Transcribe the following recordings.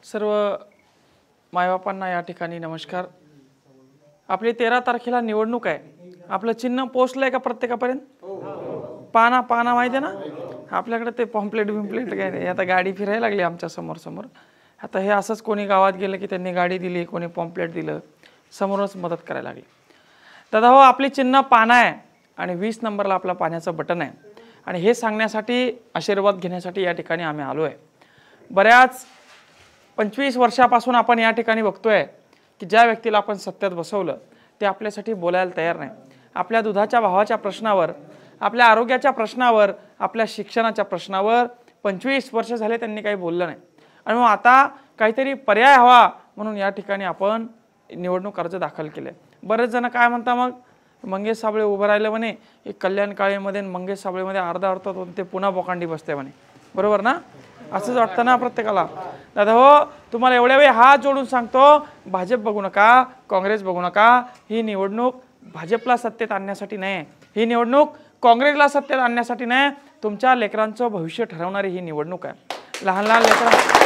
सर्व मायबापांना या ठिकाणी नमस्कार। आपली 13 तारखेला निवडणूक आहे। आपलं चिन्ह पोहोचलंय का प्रत्येकापर्यंत? पाना पाना माहिती आहे ना आपल्याकडे ते पॉम्पलेट काय नाही। आता गाडी फिरायला लागली आमच्या समोर। आता हे असंच कोणी गावात गेलं की त्यांनी गाडी दिली, कोणी पॉम्पलेट दिलं, समोरच मदत करायला लागली। दादा हो, आपली चिन्ह पाना आहे आणि 20 नंबरला आपला पाण्याचं बटन आहे आणि हे सांगण्यासाठी, आशीर्वाद घेण्यासाठी या ठिकाणी आम्ही आलो आहे। बऱ्याच 25 वर्षापासून आपण या ठिकाणी बघतोय की ज्या व्यक्तीला आपण सत्तेत बसवलं ते आपल्यासाठी बोलायला तयार नाही। आपल्या दुधाच्या भावाच्या प्रश्नावर, आपल्या आरोग्याच्या प्रश्नावर, आपल्या शिक्षणाच्या प्रश्नावर 25 वर्ष झाले त्यांनी काही बोललं नाही आणि मग आता काहीतरी पर्याय हवा म्हणून या ठिकाणी आपण निवडणूक अर्ज दाखल केले। बरेच जण काय म्हणता, मग मंगेश साबळे उभं राहिले म्हणे, एक कल्याण काळेमध्ये मंगेश साबळेमध्ये अर्धा ते पुन्हा बोकांडी बसते म्हणे, बरोबर ना? असंच वाटतं ना प्रत्येकाला? दादा हो, तुम्हाला एवढ्या वेळी हात जोडून सांगतो, भाजप बघू नका, काँग्रेस बघू नका। ही निवडणूक भाजपला सत्तेत आणण्यासाठी नाही, ही निवडणूक काँग्रेसला सत्तेत आणण्यासाठी नाही, तुमच्या लेकरांचं भविष्य ठरवणारी ही निवडणूक आहे। लहान लहान लेकरांना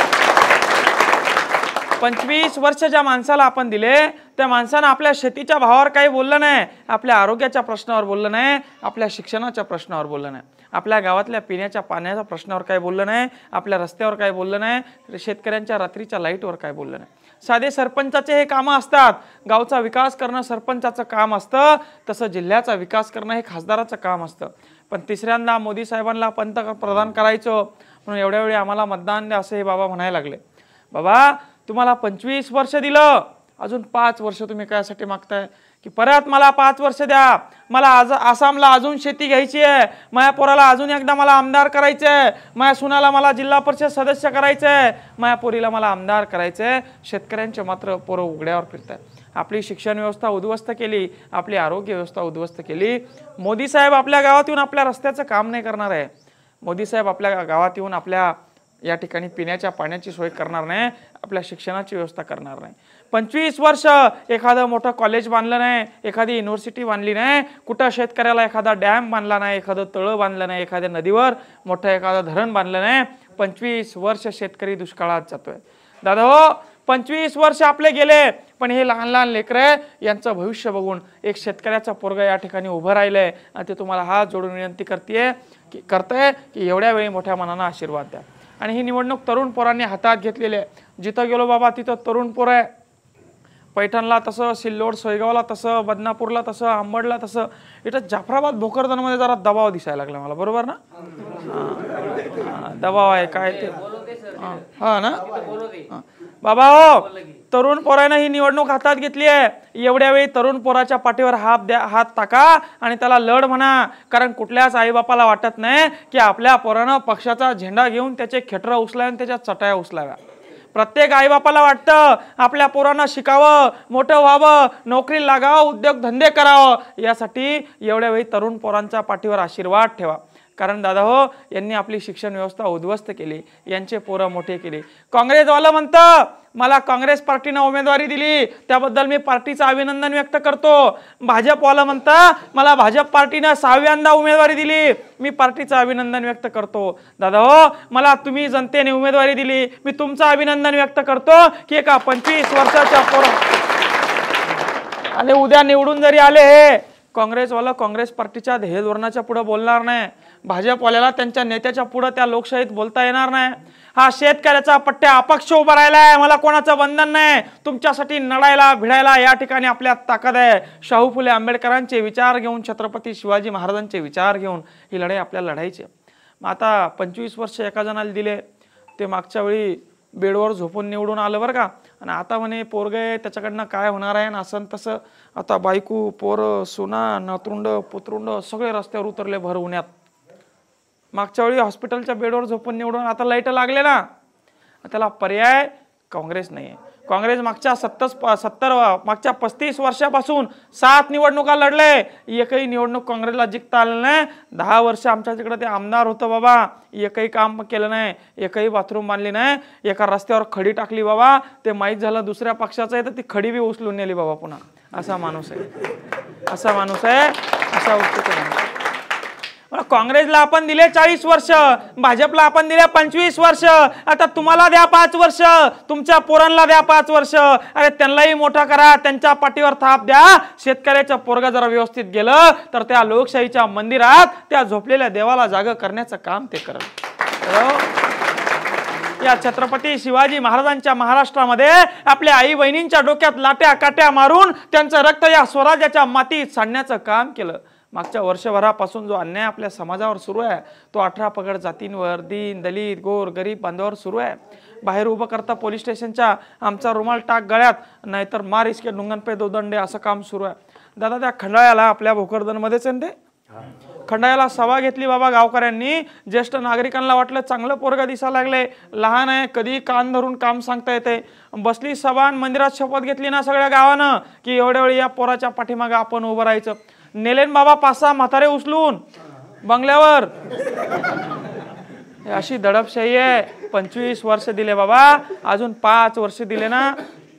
25 वर्ष ज्या माणसाला आपण दिले त्या माणसानं आपल्या शेतीच्या भावावर काही बोललं नाही, आपल्या आरोग्याच्या प्रश्नावर बोललं नाही, आपल्या शिक्षणाच्या प्रश्नावर बोललं नाही, आपल्या गावातल्या पिण्याच्या पाण्याच्या प्रश्नावर काय बोललं नाही, आपल्या रस्त्यावर काय बोललं नाही, शेतकऱ्यांच्या रात्रीच्या लाईटवर काय बोललं नाही। साधे सरपंचाचे हे कामं असतात, गावचा विकास करणं सरपंचाचं काम असतं, तसं जिल्ह्याचा विकास करणं हे खासदाराचं काम असतं। पण तिसऱ्यांदा मोदी साहेबांना पंतप्रधान करायचं म्हणून एवढ्या वेळी आम्हाला मतदान द्या असं हे बाबा म्हणायला लागले। बाबा, तुम्हाला 25 वर्ष दिलं, अजून 5 वर्ष तुम्ही कायसाठी मागताय की परत मला 5 वर्ष द्या, मला आसामला अजून शेती घ्यायची आहे, माझ्या पोराला अजून एकदा मला आमदार करायचंय, माझ्या सुनाला मला जिल्हा परिषद सदस्य करायचंय, माझ्या पोरीला मला आमदार करायचंय। शेतकऱ्यांचे मात्र पोरं उघड्यावर फिरतात। आपली शिक्षण व्यवस्था उद्ध्वस्त केली, आपली आरोग्य व्यवस्था उद्ध्वस्त केली। मोदी साहेब आपल्या गावात येऊन आपल्या रस्त्याचं काम नाही करणार आहे, मोदी साहेब आपल्या गावात येऊन आपल्या या ठिकाणी पिण्याच्या पाण्याची सोय करणार नाही, आपल्या शिक्षणाची व्यवस्था करणार नाही। 25 वर्ष एखादं मोठं कॉलेज बांधलं नाही, एखादी युनिव्हर्सिटी बांधली नाही, कुठं शेतकऱ्याला एखादा डॅम बांधला नाही, एखादं तळं बांधलं नाही, एखाद्या नदीवर मोठं एखादं धरण बांधलं नाही। 25 वर्ष शेतकरी दुष्काळात जातोय। दादा हो, 25 वर्ष आपले गेले, पण हे लहान लहान लेकरं यांचं भविष्य बघून एक शेतकऱ्याचा पोरगा या ठिकाणी उभं राहिलंय आणि ते तुम्हाला हात जोडून विनंती करते की एवढ्या वेळी मोठ्या मनानं आशीर्वाद द्या। आणि ही निवडणूक तरुण पोरांनी हातात घेतलेली आहे। जिथं गेलो बाबा तिथं तरुण पोरं आहे। पैठणला तसं, सिल्लोड सोयगावला तसं, बदनापूरला तसं, अंबडला तसं, इथं जाफराबाद भोकरदनमध्ये जरा दबाव दिसायला लागला मला, बरोबर ना? दबाव आहे काय ते, हा ना बाबा हो, तरुण पोरानं ही निवडणूक हातात घेतली आहे। एवढ्या वेळी तरुण पोराच्या पाठीवर हात टाका आणि त्याला लढ म्हणा, कारण कुठल्याच आईबापाला वाटत नाही की आपल्या पोरानं पक्षाचा झेंडा घेऊन त्याचे खेटरं उचलावे आणि त्याच्या चटाया उचलाव्या। प्रत्येक आईबापाला वाटतं आपल्या पोरांना शिकावं, मोठं व्हावं, नोकरी लागावं, उद्योगधंदे करावं। यासाठी एवढ्या वेळी तरुण पोरांच्या पाठीवर आशीर्वाद ठेवा, कारण दादा हो, यांनी आपली शिक्षण व्यवस्था उद्ध्वस्त केली, यांचे पोरं मोठे केले। काँग्रेसवालं म्हणतं मला काँग्रेस पार्टीनं उमेदवारी दिली, त्याबद्दल मी पार्टीचं अभिनंदन व्यक्त करतो। भाजपवालं म्हणतं मला भाजप पार्टीनं 6व्यांदा उमेदवारी दिली, मी पार्टीचं अभिनंदन व्यक्त करतो। दादा हो, मला तुम्ही जनतेने उमेदवारी दिली, मी तुमचं अभिनंदन व्यक्त करतो की एका 25 वर्षाच्या आणि उद्या निवडून जरी आले हे काँग्रेसवाला काँग्रेस पार्टीच्या ध्येय धोरणाच्या पुढे बोलणार नाही, भाजपवाल्याला त्यांच्या नेत्याच्या पुढे त्या लोकशाहीत बोलता येणार नाही। हा शेतकऱ्याचा पट्ट्या अपक्ष उभा राहिलाय, मला कोणाचं बंधन नाही, तुमच्यासाठी लढायला भिडायला या ठिकाणी आपल्यात ताकद आहे। शाहू फुले आंबेडकरांचे विचार घेऊन, छत्रपती शिवाजी महाराजांचे विचार घेऊन ही लढाई आपल्याला लढायची। मग आता 25 वर्ष एका जणाला दिले, ते मागच्या वेळी बेडवर झोपून निवडून आलं बरं का, आणि आता म्हणे पोरगे त्याच्याकडनं काय होणार आहे ना असं तसं। आता बायको, पोरं, सुना, नातरुंड, पुतरुंड सगळे रस्त्यावर उतरले भर उन्हात। मागच्या वेळी हॉस्पिटलच्या बेडवर झोपून निवडून आता लाईट लागले ना, त्याला पर्याय काँग्रेस नाही आहे। काँग्रेस मागच्या 35 वर्षापासून 7 निवडणुका लढले, एकही निवडणूक काँग्रेसला जिंकता आलं नाही। 10 वर्ष आमच्या तिकडे ते आमदार होतं बाबा, एकही काम केलं नाही, एकही बाथरूम बांधली नाही, एका रस्त्यावर खडी टाकली बाबा, ते माहीत झालं दुसऱ्या पक्षाचं आहे तर ती खडी बी उचलून नेली बाबा पुन्हा। असा माणूस आहे, असा माणूस आहे, असा काँग्रेसला आपण दिले 40 वर्ष, भाजपला आपण दिले 25 वर्ष, आता तुम्हाला द्या 5 वर्ष, तुमच्या पोरांना द्या 5 वर्ष, अरे त्यांनाही मोठा करा, त्यांच्या पाठीवर थाप द्या. शेतकऱ्याचं पोरगा जरा व्यवस्थित गेलं तर त्या लोकशाहीच्या मंदिरात त्या झोपलेल्या देवाला जाग करण्याचं काम ते करत. या छत्रपती शिवाजी महाराजांच्या महाराष्ट्रामध्ये आपल्या आई बहिणींच्या डोक्यात लाट्या काट्या मारून त्यांचं रक्त या स्वराज्याच्या मातीत सांडण्याचं काम केलं. मागच्या वर्षभरापासून जो अन्याय आपल्या समाजावर सुरू आहे तो 18 पगड जातींवर, दीन दलित गोर गरीब बांधवावर सुरू आहे. बाहेर उभं करता पोलीस स्टेशनच्या आमचा रुमाल टाक गळ्यात, नाहीतर मार इसके डुंगन पे 2 दंडे असं काम सुरू आहे. दादा त्या खंडाळ्याला आपल्या भोकरदनमध्येच आहे ते खंडाळ्याला सभा घेतली बाबा गावकऱ्यांनी. ज्येष्ठ नागरिकांना वाटलं चांगलं पोरगा दिसायला लागले, लहान आहे, कधी कान धरून काम सांगता येते. बसली सभा, मंदिरात शपथ घेतली ना सगळ्या गावानं की एवढ्या वेळी या पोराच्या पाठीमागे आपण उभं राहायचं. नेलेन बाबा 5-6 म्हातारे उचलून बंगल्यावर. अशी दडपशाही आहे. 25 वर्ष दिले बाबा, अजून 5 वर्ष दिले ना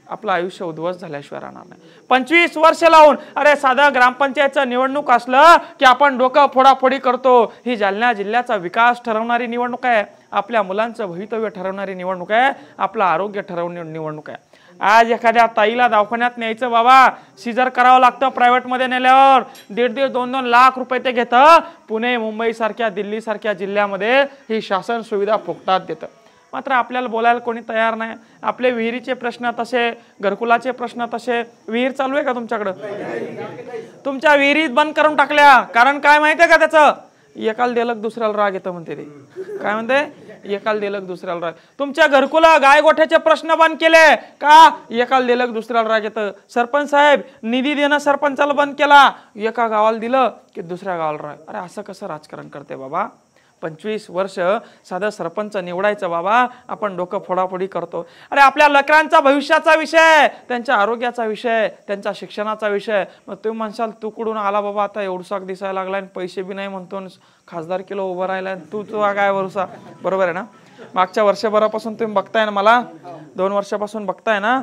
आपलं आयुष्य उद्ध्वस्त झाल्याशिवाय राहणार नाही. 25 वर्ष लावून, अरे साधं ग्रामपंचायतचं निवडणूक असलं की आपण डोकं फोडाफोडी करतो. ही जालना जिल्ह्याचा विकास ठरवणारी निवडणूक आहे, आपल्या मुलांचं भवितव्य ठरवणारी निवडणूक आहे, आपलं आरोग्य ठरवणारी निवडणूक आहे. आज एखाद्या ताईला दवाखान्यात न्यायचं बाबा, सिजर करावं लागतं प्रायव्हेटमध्ये नेल्यावर 1.5-2 लाख रुपये ते घेतं. पुणे मुंबई सारख्या दिल्ली सारख्या जिल्ह्यामध्ये ही शासन सुविधा फुकटात देतं. मात्र आपल्याला बोलायला कोणी तयार नाही. आपले विहिरीचे प्रश्न तसे, घरकुलाचे प्रश्न तसे. विहीर चालू आहे का तुमच्याकडं? तुमच्या विहिरीत बंद करून टाकल्या. कारण काय माहितीये का त्याचं? एकाला दिलं दुसऱ्याला राग येतं म्हणते ते. काय म्हणते? एकाला दिलं दुसऱ्याला राग. तुमच्या घरकुला गाय गोठ्याचे प्रश्न बंद केले का? एकाला दिलं दुसऱ्याला राग येतं. सरपंच साहेब निधी देणं सरपंचाला बंद केला, एका गावाला दिलं की दुसऱ्या गावाला राग. अरे असं कसं राजकारण करते बाबा? 25 वर्ष साधं सरपंच निवडायचं बाबा, आपण डोकं फोडाफोडी करतो. अरे आपल्या लेकरांचा भविष्याचा विषय, त्यांच्या आरोग्याचा विषय, त्यांच्या शिक्षणाचा विषय. मग तुम्ही म्हणशाल तू कुठून आला बाबा, आता एवढसाक दिसायला लागलाय, पैसे बी नाही म्हणतो, खासदार किलो उभं राहिलाय, तुझा काय भरोसा? बरोबर आहे ना? मागच्या वर्षभरापासून तुम्ही बघताय ना, मला 2 वर्षापासून बघताय ना.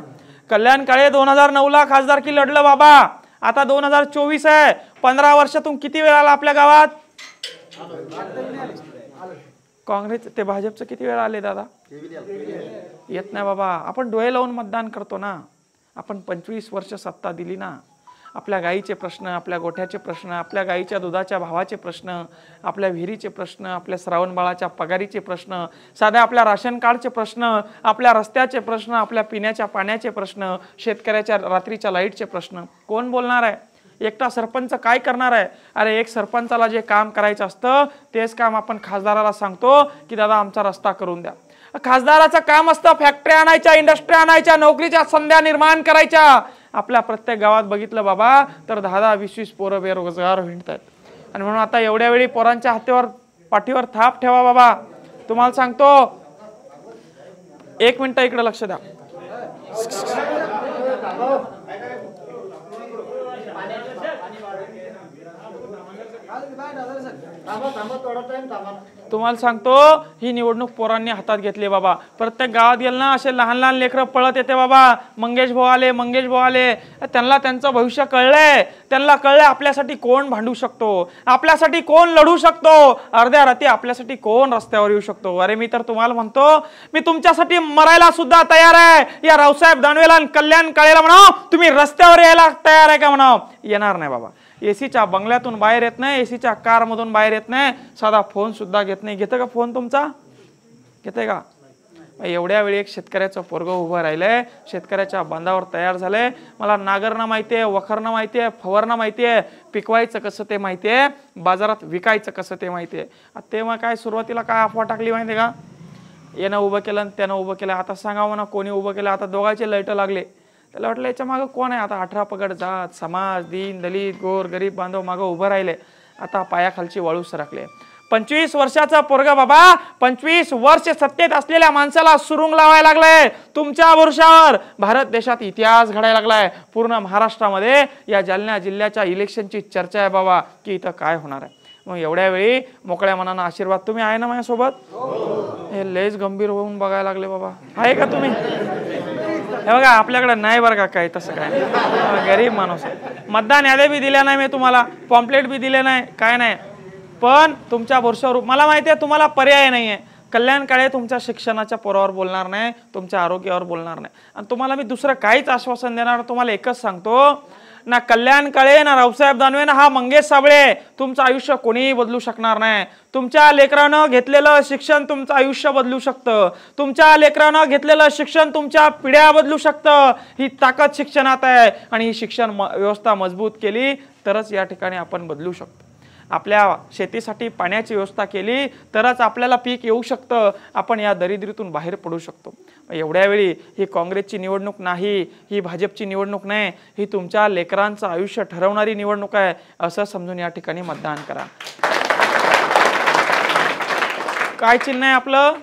कल्याण काळे 2009ला खासदारकी लढलं बाबा, आता 2024 आहे. 15 वर्षातून किती वेळ आला आपल्या गावात? काँग्रेस ते भाजपचं किती वेळा आले दादा? येत नाही बाबा. आपण डोळे लावून मतदान करतो ना. आपण 25 वर्ष सत्ता दिली ना. आपल्या गाईचे प्रश्न, आपल्या गोठ्याचे प्रश्न, आपल्या गाईच्या दुधाच्या भावाचे प्रश्न, आपल्या विहिरीचे प्रश्न, आपल्या श्रावण बाळाच्या पगारीचे प्रश्न, साध्या आपल्या राशन कार्डचे प्रश्न, आपल्या रस्त्याचे प्रश्न, आपल्या पिण्याच्या पाण्याचे प्रश्न, शेतकऱ्याच्या रात्रीच्या लाईटचे प्रश्न कोण बोलणार आहे? एकटा सरपंच काय करणार आहे? अरे एक सरपंचाला जे काम करायचं असतं तेच काम आपण खासदाराला सांगतो की दादा आमचा रस्ता करून द्या. खासदाराचं काम असतं फॅक्टरी आणायच्या, इंडस्ट्री आणायच्या, नोकरीच्या संध्या निर्माण करायच्या. आपल्या प्रत्येक गावात बघितलं बाबा तर 10-20 पोरं बेरोजगार हिंडतात. आणि म्हणून आता एवढ्या वेळी पोरांच्या हातीवर पाठीवर थाप ठेवा बाबा. तुम्हाला सांगतो, 1 मिनिट इकडे लक्ष द्या. तुम्हाला सांगतो, ही निवडणूक पोरांनी हातात घेतली बाबा. प्रत्येक गावात गेलं ना असे लहान लहान लेकरं पळत येते बाबा, मंगेश भाऊ आले, मंगेश भाऊ आले. त्यांना त्यांचं भविष्य कळलंय. त्यांना कळलंय आपल्यासाठी कोण भांडू शकतो, आपल्यासाठी कोण लढू शकतो, अर्ध्या रात्री आपल्यासाठी कोण रस्त्यावर येऊ शकतो. अरे मी तर तुम्हाला म्हणतो, मी तुमच्यासाठी मरायला सुद्धा तयार आहे. या रावसाहेब दानवेला, कल्याण काळेला म्हणाव तुम्ही रस्त्यावर यायला तयार आहे का म्हणाव. येणार नाही बाबा. एसीच्या बंगल्यातून बाहेर येत नाही, एसीच्या कार मधून बाहेर येत नाही, साधा फोन सुद्धा घेत नाही. घेतं का फोन तुमचा? घेते का? एवढ्या वेळी एक शेतकऱ्याचं पोरगं उभं राहिलंय, शेतकऱ्याच्या बांधावर तयार झालंय. मला नागरणं माहितीये, वखरणं माहितीये, फवारणं माहितीये, पिकवायचं कसं ते माहितीये, बाजारात विकायचं कसं ते माहितीये. तेव्हा काय सुरुवातीला काय अफवा टाकली माहितीये का? यानं उभं केलं आणि त्यानं उभं केलं. आता सांगा म्हणा कोणी उभं केलं. आता दोघांचे लाईट लागले. त्याला वाटलं याच्या मागं कोण आहे? आता 18 पगड जात, समाज, दीन दलित गोर गरीब बांधव मागं उभं राहिले. आता पायाखालची वाळू सरकले. 25 वर्षाचा पोरगा बाबा, 25 वर्ष सत्तेत असलेल्या माणसाला सुरुंग लावायला लागलाय. तुमच्या भरोशावर भारत देशात इतिहास घडायला लागलाय. पूर्ण महाराष्ट्रामध्ये या जालना जिल्ह्याच्या इलेक्शनची चर्चा आहे बाबा की इथं काय होणार आहे. मग एवढ्या वेळी मोकळ्या मनानं आशीर्वाद. तुम्ही आहे ना माझ्यासोबत? हे लयच गंभीर होऊन बघायला लागले बाबा. आहे का तुम्ही? हे बघा आपल्याकडे नाही बरं का काय तसं काय. गरीब माणूस आहे. मतदान याद्या बी दिल्या नाही मी तुम्हाला, पॉम्पलेट बी दिले नाही, काय नाही. पण तुमच्या भरोश्यावर मला माहिती आहे तुम्हाला पर्याय नाहीये. कल्याण काळे तुमच्या शिक्षणाच्या पोरावर बोलणार नाही, तुमच्या आरोग्यावर बोलणार नाही, आणि तुम्हाला मी दुसरं काहीच आश्वासन देणार. तुम्हाला एकच सांगतो, ना कल्याण काळे, ना रावसाहेब दानवे, ना हा मंगेश साबळे तुमचं आयुष्य कोणीही बदलू शकणार नाही. तुमच्या लेकरानं घेतलेलं शिक्षण तुमचं आयुष्य बदलू शकतं. तुमच्या लेकरानं घेतलेलं शिक्षण तुमच्या पिढ्या बदलू शकतं. ही ताकद शिक्षणात आहे, आणि ही शिक्षण व्यवस्था मजबूत केली तरच या ठिकाणी आपण बदलू शकतो. आपल्या शेतीसाठी पाण्याची व्यवस्था केली तरच आपल्याला पीक येऊ शकतं. आपण या दरिद्रीतून बाहेर पडू शकतो. एवढ्या वेळी ही काँग्रेसची निवडणूक नाही, ही भाजपची निवडणूक नाही, ही तुमच्या लेकरांचं आयुष्य ठरवणारी निवडणूक आहे असं समजून या ठिकाणी मतदान करा. काय चिन्ह आहे आपलं?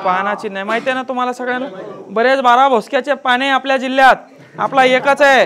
पाना चिन्ह आहे. माहिती आहे ना तुम्हाला सगळ्यांना? बरेच 12 भोसक्याचे पाने आपल्या जिल्ह्यात, आपला एकच आहे.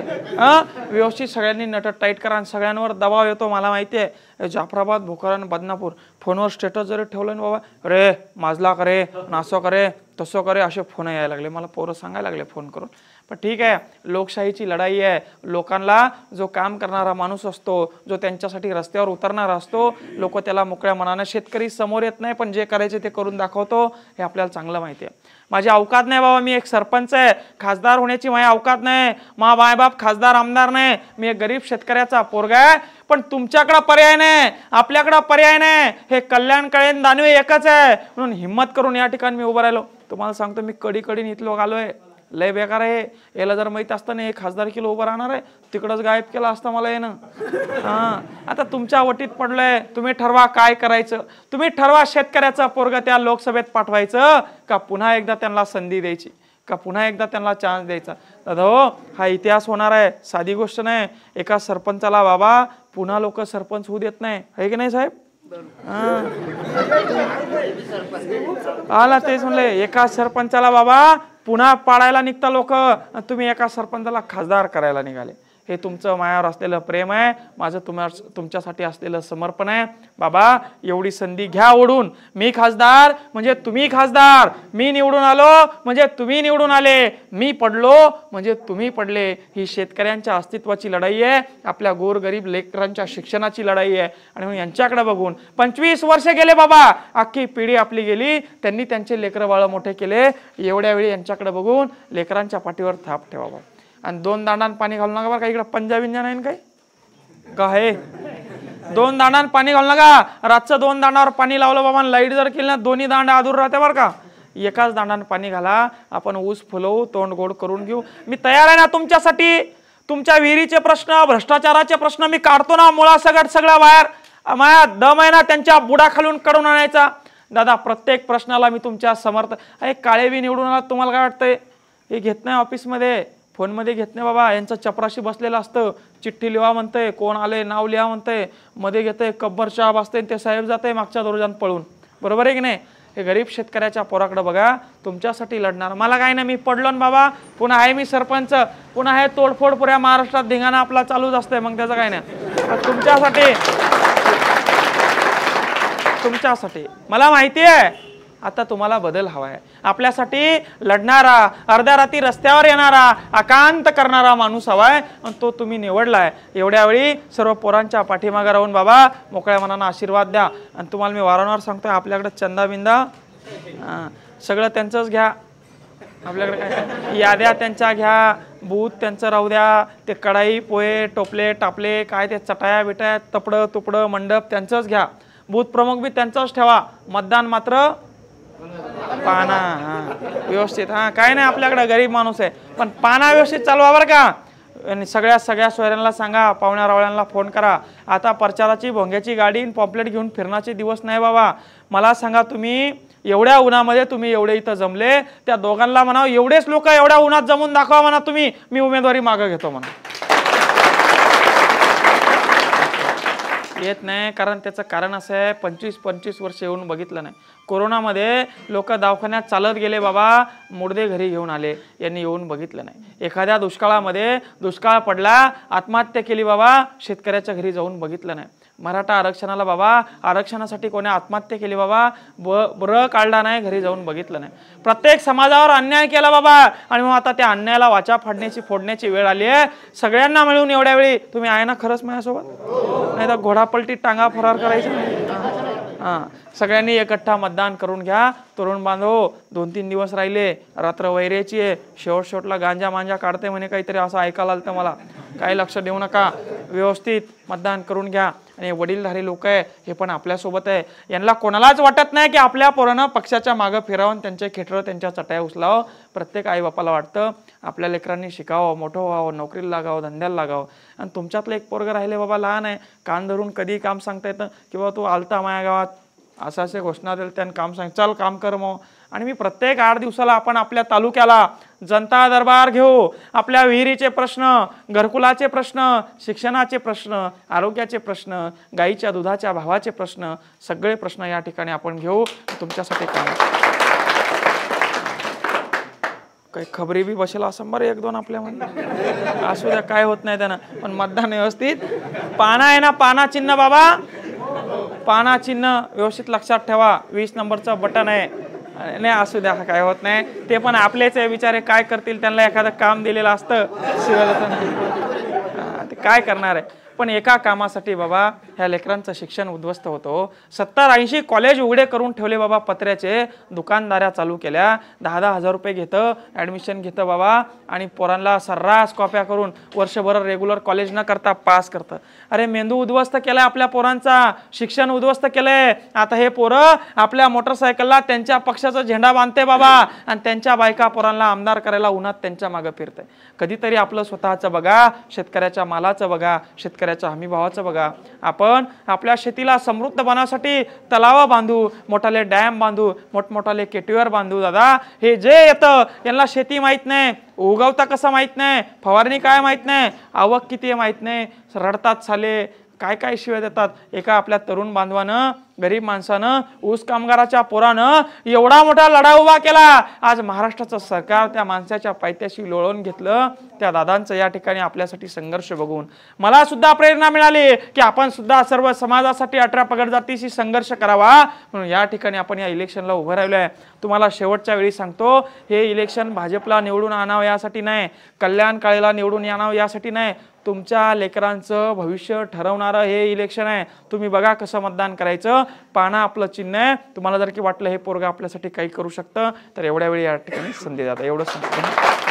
व्यवस्थित सगळ्यांनी नट टाईट करा. सगळ्यांवर दबाव येतो मला माहिती आहे. जाफराबाद, भोकरन, बदनापूर फोनवर स्टेटस जरी ठेवलं ना बाबा, अरे माजला करे, नासो करे, तसं करे, असे फोन यायला लागले. मला पोरं सांगायला लागले फोन करून. पण ठीक आहे, लोकशाहीची लढाई आहे. लोकांना जो काम करणारा माणूस असतो, जो त्यांच्यासाठी रस्त्यावर उतरणारा असतो, लोक त्याला मोकळ्या मनाने, शेतकरी समोर येत नाही पण जे करायचे ते करून दाखवतो, हे आपल्याला चांगलं माहिती आहे. माझी अवकात नाही बाबा, मी एक सरपंच आहे. खासदार होण्याची माझी अवकात नाही. मा बाप खासदार आमदार नाही. मी एक गरीब शेतकऱ्याचा पोरगा आहे. पण तुमच्याकडे पर्याय नाही, आपल्याकडे पर्याय नाही. हे कल्याण काळे दानवे एकच आहे. म्हणून हिम्मत करून या ठिकाणी मी उभं राहिलो. तुम्हाला सांगतो, मी कडी इथलो आलोय. लय बेकार आहे. याला जर माहित असतं ना 1000 किलो उभं राहणार आहे, तिकडच गायब केला असता मला येणं. आता तुमच्या वटीत पडलंय. तुम्ही ठरवा काय करायचं. तुम्ही ठरवा, शेतकऱ्याचा पोरगा त्या लोकसभेत पाठवायचं का पुन्हा एकदा त्यांना संधी द्यायची, का पुन्हा एकदा त्यांना चान्स द्यायचा. दादा हो, हा इतिहास होणार आहे, साधी गोष्ट नाही. एका सरपंचाला बाबा पुन्हा लोक सरपंच होऊ देत नाही, आहे की नाही साहेब? आला तेच म्हणले, एका सरपंचाला बाबा पुन्हा पाडायला निघता लोक, तुम्ही एका सरपंचाला खासदार करायला निघाले. हे तुमचं मायावर असलेलं प्रेम आहे, माझं तुमच्यासाठी असलेलं समर्पण आहे. बाबा एवढी संधी घ्या ओढून. मी खासदार म्हणजे तुम्ही खासदार, मी निवडून आलो म्हणजे तुम्ही निवडून आले, मी पडलो म्हणजे तुम्ही पडले. ही शेतकऱ्यांच्या अस्तित्वाची लढाई आहे, आपल्या गोरगरीब लेकरांच्या शिक्षणाची लढाई आहे. आणि म्हणून यांच्याकडे बघून 25 वर्ष गेले बाबा, अख्खी पिढी आपली गेली, त्यांनी त्यांचे लेकरं बाळ मोठे केले. एवढ्या वेळी यांच्याकडे बघून लेकरांच्या पाठीवर थाप ठेवावा. आणि 2 दांडान पाणी घालू नका बरं का. इकडे पंजाबी इंजन आहे काय हे 2 दांडान पाणी घालू नका. रातचं 2 दांडावर पाणी लावलं बाबा, लाईट जर केली ना, दोन्ही दांडा अधूर राहते बरं का. एकाच दांडान पाणी घाला. आपण ऊस फुलवू, तोंड गोड करून घेऊ. मी तयार आहे ना तुमच्यासाठी. तुमच्या विहिरीचे प्रश्न, भ्रष्टाचाराचे प्रश्न मी काढतो ना मुळासकट सगळा बाहेर. माया दम आहे ना त्यांच्या बुडाखालून काढून आणायचा. दादा प्रत्येक प्रश्नाला मी तुमच्या समर्थ आहे. काळे बी निवडून आला, तुम्हाला काय वाटतंय? हे घेत नाही ऑफिसमध्ये, फोनमध्ये घेत नाही बाबा. यांचं चपराशी बसलेलं असतं, चिठ्ठी लिहा म्हणतंय, कोण आले नाव लिहा म्हणतंय, मध्ये घेतंय कब्बर चहा बसते, ते साहेब जाते मागच्या दरोजान पळून. बरोबर आहे की नाही? हे गरीब शेतकऱ्याच्या पोराकडे बघा, तुमच्यासाठी लढणार. मला काय नाही, मी पडलो ना बाबा, पुन्हा आहे मी सरपंच, पुन्हा हे तोडफोड पुऱ्या महाराष्ट्रात धिंगाणा आपला चालूच असतंय. मग त्याचं काय नाही. तुमच्यासाठी मला माहिती आहे आता तुम्हाला बदल हवा आहे. आपल्यासाठी लढणारा, अर्ध्या रात्री रस्त्यावर येणारा, आकांत करणारा माणूस हवाय, आणि तो तुम्ही निवडलाय. एवढ्या वेळी सर्व पोरांच्या पाठीमागे राहून बाबा मोकळ्या मनानं आशीर्वाद द्या. आणि तुम्हाला मी वारंवार सांगतोय, आपल्याकडे चंदा बिंदा सगळं त्यांचंच घ्या. आपल्याकडे काय याद्या त्यांच्या घ्या, बूथ त्यांचं राहू द्या. ते कढाई पोहे टोपले टापले काय ते चटाया बिटाया तपडं तुपडं मंडप त्यांचंच घ्या. बूथ प्रमुख बी त्यांचंच ठेवा. मतदान मात्र पाना व्यवस्थित. काय नाही, आपल्याकडे गरीब माणूस आहे, पण पाना व्यवस्थित चालवा बरं का. आणि सगळ्या सोयऱ्यांना सांगा, पाहुण्या रावळ्यांना फोन करा. आता प्रचाराची भोंग्याची गाडी पॉम्पलेट घेऊन फिरण्याचे दिवस नाही बाबा. मला सांगा, तुम्ही एवढ्या उन्हामध्ये तुम्ही एवढे इथं जमले, त्या दोघांना म्हणा एवढेच लोक एवढ्या उन्हात जमून दाखवा म्हणा तुम्ही, मी उमेदवारी मागं घेतो म्हणा. येत नाही, कारण त्याचं कारण असं आहे, 25 वर्ष येऊन बघितलं नाही. कोरोनामध्ये लोक दवाखान्यात चालत गेले बाबा, मुडदे घरी घेऊन आले, यांनी येऊन बघितलं नाही. एखाद्या दुष्काळामध्ये दुष्काळ पडला, आत्महत्या केली बाबा, शेतकऱ्याच्या घरी जाऊन बघितलं नाही. मराठा आरक्षणाला बाबा, आरक्षणासाठी कोणी आत्महत्या केली बाबा, बरं काढला नाही, घरी जाऊन बघितलं नाही. प्रत्येक समाजावर अन्याय केला बाबा, आणि मग आता त्या अन्यायाला वाचा फोडण्याची वेळ आली आहे. सगळ्यांना मिळून एवढ्या वेळी तुम्ही आहे ना खरंच माझ्यासोबत, नाही तर घोडापलटीत टांगा फरार करायचं नाही. सगळ्यांनी एकट्ठा मतदान करून घ्या. तरुण बांधव, 2-3 दिवस राहिले, रात्र वैऱ्याची आहे, शेवटला गांजा मांजा काढते म्हणे काहीतरी, असं ऐकायला आलं तर मला. काही लक्ष देऊ नका, व्यवस्थित मतदान करून घ्या. आणि वडीलधारी लोक आहे, हे पण आपल्यासोबत आहे. यांना कोणालाच वाटत नाही की आपल्या पोरानं पक्षाच्या मागं फिरावून त्यांचे खेटरं, त्यांच्या चटया उचलावं. प्रत्येक आई बापाला वाटतं आपल्या लेकरांनी शिकावं, मोठं व्हावं, नोकरीला लागावं, धंद्याला लागावं. आणि तुमच्यातलं एक पोरगं राहिले बाबा, लहान आहे, कान धरून कधी काम सांगता येतं की बाबा तू आलता माझ्या गावात, अशा घोषणा दिल्या, त्यानं काम सांग, चल काम कर मग. आणि मी प्रत्येक 8 दिवसाला आपण आपल्या तालुक्याला जनता दरबार घेऊ. आपल्या विहिरीचे प्रश्न, घरकुलाचे प्रश्न, शिक्षणाचे प्रश्न, आरोग्याचे प्रश्न, गाईच्या दुधाच्या भावाचे प्रश्न, सगळे प्रश्न या ठिकाणी आपण घेऊ. तुमच्यासाठी काम काही खबरी बी बसेल असं बरं 1-2 आपल्यामध्ये असू द्या, काय होत नाही त्यानं. पण मतदान व्यवस्थित, पाना आहे ना, पाना चिन्ह बाबा, पाना चिन्ह व्यवस्थित लक्षात ठेवा. 20 नंबरचं बटन आहे. नाही असू द्या, काय होत नाही. ते पण आपलेच आहे बिचारे, काय करतील, त्यांना एखादं काम दिलेलं असतं शिवाय ते काय करणार आहे. पण एका कामासाठी बाबा ह्या लेकरांचं शिक्षण उद्ध्वस्त होतो. 70-80 कॉलेज उघडे करून ठेवले बाबा पत्र्याचे, दुकानदाऱ्या चालू केल्या, 10-10 हजार रुपये घेतं, ॲडमिशन घेतं बाबा, आणि पोरांना सर्रास कॉप्या करून वर्षभर रेग्युलर कॉलेज न करता पास करतं. अरे मेंदू उद्ध्वस्त केलाय आपल्या पोरांचा, शिक्षण उद्ध्वस्त केलंय. आता हे पोरं आपल्या मोटरसायकलला त्यांच्या पक्षाचा झेंडा बांधते बाबा, आणि त्यांच्या बायका पोरांना आमदार करायला उन्हात त्यांच्या मागं फिरते. कधीतरी आपलं स्वतःचं बघा, शेतकऱ्याच्या मालाचं बघा, शेतकऱ्याच्या हमी भावाचं बघा. आपण आपल्या शेतीला समृद्ध बनवण्यासाठी तलाव बांधू, मोठाले डॅम बांधू, मोठमोठाले केटीवर बांधू. दादा, हे जे येतं यांना शेती माहित नाही, उगवता कसं माहित नाही, फवारणी काय माहित नाही, आवक किती आहे माहित नाही, रडतात साले, काय काय शिवाय देतात. एका आपल्या तरुण बांधवानं, गरीब माणसानं, ऊस कामगाराच्या पोरानं एवढा मोठा लढा उभा केला. आज महाराष्ट्राचं सरकार त्या माणसाच्या पायथ्याशी लोळवून घेतलं. त्या दादांचं या ठिकाणी आपल्यासाठी संघर्ष बघून मला सुद्धा प्रेरणा मिळाली की आपण सुद्धा सर्व समाजासाठी 18 पगड जातीशी संघर्ष करावा. म्हणून या ठिकाणी आपण या इलेक्शनला उभं राहिलोय. तुम्हाला शेवटच्या वेळी सांगतो, हे इलेक्शन भाजपला निवडून आणावं यासाठी नाही, कल्याण काळेला निवडून आणावं यासाठी नाही, तुमच्या लेकरांचं भविष्य ठरवणारं हे इलेक्शन आहे. तुम्ही बघा कसं मतदान करायचं. पाना आपलं चिन्ह आहे. तुम्हाला जर की वाटलं हे पोरगा आपल्यासाठी काही करू शकतं तर एवढ्या वेळी या ठिकाणी संधी द्या. एवढं सांगतो.